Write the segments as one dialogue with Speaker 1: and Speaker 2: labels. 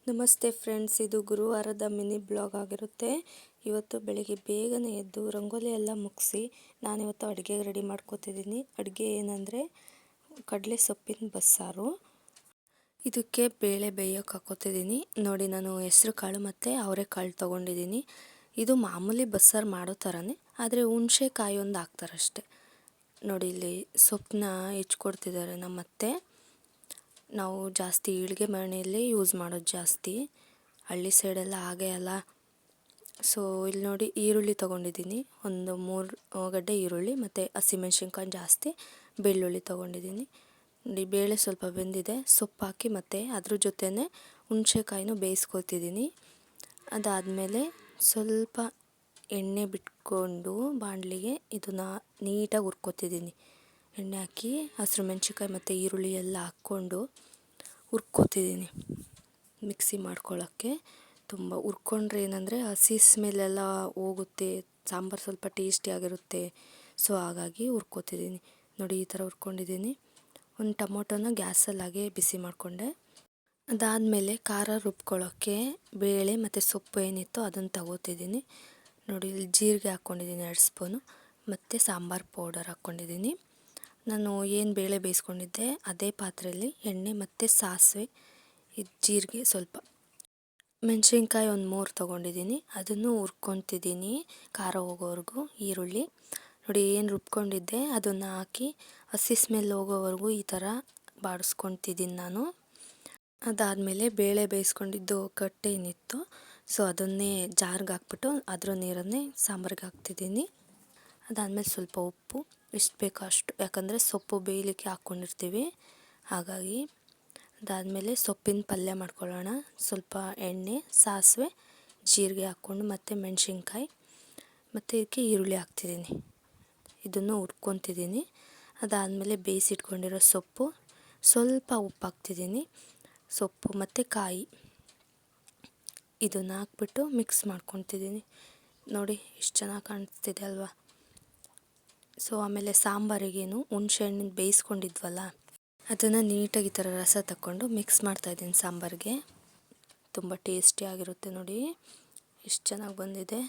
Speaker 1: ನಮಸ್ತೆ ಫ್ರೆಂಡ್ಸ್, ಇದು ಗುರುವಾರದ mini blog ಆಗಿರುತ್ತೆ. ಇವತ್ತು ಬೆಳಿಗ್ಗೆ ಬೇಗನೆ ಎದ್ದು ರಂಗೋಲಿ ಎಲ್ಲ ಮುಗಿಸಿ ನಾನಿವತ್ತು ಅಡುಗೆ ರೆಡಿ ಮಾಡ್ಕೋತಿದ್ದೀನಿ. ಅಡುಗೆ ಏನಂದರೆ ಕಡಲೆ ಸೊಪ್ಪಿನ ಬಸ್ಸಾರು. ಇದಕ್ಕೆ ಬೇಳೆ ಬೇಯೋಕೆ ಹಾಕೋತಿದ್ದೀನಿ. ನೋಡಿ, ನಾನು ಹೆಸರು ಕಾಳು ಮತ್ತು ಅವರೆಕಾಳು ತೊಗೊಂಡಿದ್ದೀನಿ. ಇದು ಮಾಮೂಲಿ ಬಸ್ಸಾರು ಮಾಡೋ ಥರನೇ, ಆದರೆ ಹುಣಸೆಕಾಯಿ ಒಂದು ಹಾಕ್ತಾರಷ್ಟೆ. ನೋಡಿ, ಇಲ್ಲಿ ಸೊಪ್ಪನ್ನ ಹೆಚ್ಕೊಡ್ತಿದ್ದಾರೆ ನಮ್ಮತ್ತೆ. ನಾವು ಜಾಸ್ತಿ ಈಳ್ಗೆ ಮನೆಯಲ್ಲಿ ಯೂಸ್ ಮಾಡೋದು ಜಾಸ್ತಿ, ಹಳ್ಳಿ ಸೈಡೆಲ್ಲ ಹಾಗೆ ಅಲ್ಲ. ಸೊ ಇಲ್ಲಿ ನೋಡಿ, ಈರುಳ್ಳಿ ತೊಗೊಂಡಿದ್ದೀನಿ, ಒಂದು 3 ಗಡ್ಡೆ ಈರುಳ್ಳಿ ಮತ್ತು ಹಸಿಮೆಣ್ಸಿನ್ಕಾಯಿ ಜಾಸ್ತಿ, ಬೆಳ್ಳುಳ್ಳಿ ತೊಗೊಂಡಿದ್ದೀನಿ. ನೋಡಿ, ಬೇಳೆ ಸ್ವಲ್ಪ ಬೆಂದಿದೆ, ಸೊಪ್ಪು ಹಾಕಿ ಮತ್ತು ಅದ್ರ ಜೊತೆನೇ ಹುಣಸೆಕಾಯಿನೂ ಬೇಯಿಸ್ಕೊತಿದ್ದೀನಿ. ಅದಾದಮೇಲೆ ಸ್ವಲ್ಪ ಎಣ್ಣೆ ಬಿಟ್ಕೊಂಡು ಬಾಣಲಿಗೆ ಇದನ್ನು ನೀಟಾಗಿ ಹುರ್ಕೊತಿದ್ದೀನಿ. ಎಣ್ಣೆ ಹಾಕಿ ಹಸಿರು ಮೆಣಸಿನ್ಕಾಯಿ ಮತ್ತು ಈರುಳ್ಳಿ ಎಲ್ಲ ಹಾಕ್ಕೊಂಡು ಹುರ್ಕೊತಿದ್ದೀನಿ. ಮಿಕ್ಸಿ ಮಾಡ್ಕೊಳ್ಳೋಕ್ಕೆ ತುಂಬ ಹುರ್ಕೊಂಡ್ರೆ ಏನಂದರೆ ಹಸಿ ಸ್ಮೆಲ್ಲೆಲ್ಲ ಹೋಗುತ್ತೆ, ಸಾಂಬಾರು ಸ್ವಲ್ಪ ಟೇಸ್ಟಿಯಾಗಿರುತ್ತೆ. ಸೊ ಹಾಗಾಗಿ ಹುರ್ಕೊತಿದ್ದೀನಿ. ನೋಡಿ, ಈ ಥರ ಹುರ್ಕೊಂಡಿದ್ದೀನಿ. ಒಂದು ಟೊಮೊಟೊನ ಗ್ಯಾಸಲ್ಲಿ ಹಾಗೆ ಬಿಸಿ ಮಾಡಿಕೊಂಡೆ. ಅದಾದಮೇಲೆ ಖಾರ ರುಬ್ಕೊಳ್ಳೋಕ್ಕೆ ಬೇಳೆ ಮತ್ತು ಸೊಪ್ಪು ಏನಿತ್ತು ಅದನ್ನು ತಗೋತಿದ್ದೀನಿ. ನೋಡಿ, ಇಲ್ಲಿ ಜೀರಿಗೆ ಹಾಕ್ಕೊಂಡಿದ್ದೀನಿ 2 ಸ್ಪೂನು ಮತ್ತು ಸಾಂಬಾರು ಪೌಡರ್ ಹಾಕ್ಕೊಂಡಿದ್ದೀನಿ. ನಾನು ಏನು ಬೇಳೆ ಬೇಯಿಸ್ಕೊಂಡಿದ್ದೆ ಅದೇ ಪಾತ್ರೆಯಲ್ಲಿ ಎಣ್ಣೆ ಮತ್ತು ಸಾಸಿವೆ, ಜೀರಿಗೆ, ಸ್ವಲ್ಪ ಮೆಣಸಿನ್ಕಾಯಿ ಒಂದು 3 ತೊಗೊಂಡಿದ್ದೀನಿ. ಅದನ್ನು ಹುರ್ಕೊತಿದ್ದೀನಿ ಖಾರ ಹೋಗೋವರೆಗೂ. ಈರುಳ್ಳಿ ನೋಡಿ, ಏನು ರುಬ್ಕೊಂಡಿದ್ದೆ ಅದನ್ನು ಹಾಕಿ ಹಸಿ ಸ್ಮೆಲ್ ಹೋಗೋವರೆಗೂ ಈ ಥರ ಬಾಡಿಸ್ಕೊತಿದ್ದೀನಿ ನಾನು. ಅದಾದಮೇಲೆ ಬೇಳೆ ಬೇಯಿಸ್ಕೊಂಡಿದ್ದು ಕಟ್ಟೆ ಏನಿತ್ತು, ಸೊ ಅದನ್ನೇ ಜಾರ್ಗೆ ಹಾಕ್ಬಿಟ್ಟು ಅದರ ನೀರನ್ನೇ ಸಾಂಬಾರಿಗೆ ಹಾಕ್ತಿದ್ದೀನಿ. ಅದಾದಮೇಲೆ ಸ್ವಲ್ಪ ಉಪ್ಪು, ಎಷ್ಟು ಬೇಕೋ ಅಷ್ಟು, ಯಾಕಂದರೆ ಸೊಪ್ಪು ಬೇಯಲಿಕ್ಕೆ ಹಾಕ್ಕೊಂಡಿರ್ತೀವಿ ಹಾಗಾಗಿ. ಅದಾದಮೇಲೆ ಸೊಪ್ಪಿನ ಪಲ್ಯ ಮಾಡ್ಕೊಳ್ಳೋಣ. ಸ್ವಲ್ಪ ಎಣ್ಣೆ, ಸಾಸಿವೆ, ಜೀರಿಗೆ ಹಾಕ್ಕೊಂಡು ಮತ್ತು ಮೆಣಸಿನ್ಕಾಯಿ ಮತ್ತು ಇದಕ್ಕೆ ಈರುಳ್ಳಿ ಹಾಕ್ತಿದ್ದೀನಿ. ಇದನ್ನು ಹುರ್ಕೊತಿದ್ದೀನಿ. ಅದಾದಮೇಲೆ ಬೇಯಿಸಿಟ್ಕೊಂಡಿರೋ ಸೊಪ್ಪು, ಸ್ವಲ್ಪ ಉಪ್ಪು ಹಾಕ್ತಿದ್ದೀನಿ, ಸೊಪ್ಪು ಮತ್ತು ಕಾಯಿ ಇದನ್ನು ಹಾಕ್ಬಿಟ್ಟು ಮಿಕ್ಸ್ ಮಾಡ್ಕೊತಿದ್ದೀನಿ. ನೋಡಿ, ಎಷ್ಟು ಚೆನ್ನಾಗಿ ಕಾಣಿಸ್ತಿದೆ ಅಲ್ವಾ. ಸೊ ಆಮೇಲೆ ಸಾಂಬಾರಿಗೇನು ಹುಣಸೆ ಹಣ್ಣು ಬೇಯಿಸ್ಕೊಂಡಿದ್ವಲ್ಲ ಅದನ್ನು ನೀಟಾಗಿ ಈ ಥರ ರಸ ತಗೊಂಡು ಮಿಕ್ಸ್ ಮಾಡ್ತಾಯಿದ್ದೀನಿ ಸಾಂಬಾರಿಗೆ. ತುಂಬ ಟೇಸ್ಟಿಯಾಗಿರುತ್ತೆ. ನೋಡಿ ಎಷ್ಟು ಚೆನ್ನಾಗಿ ಬಂದಿದೆ.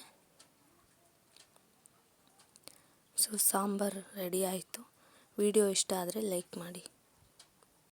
Speaker 1: ಸೊ ಸಾಂಬಾರು ರೆಡಿ ಆಯಿತು. ವಿಡಿಯೋ ಇಷ್ಟ ಆದರೆ ಲೈಕ್ ಮಾಡಿ.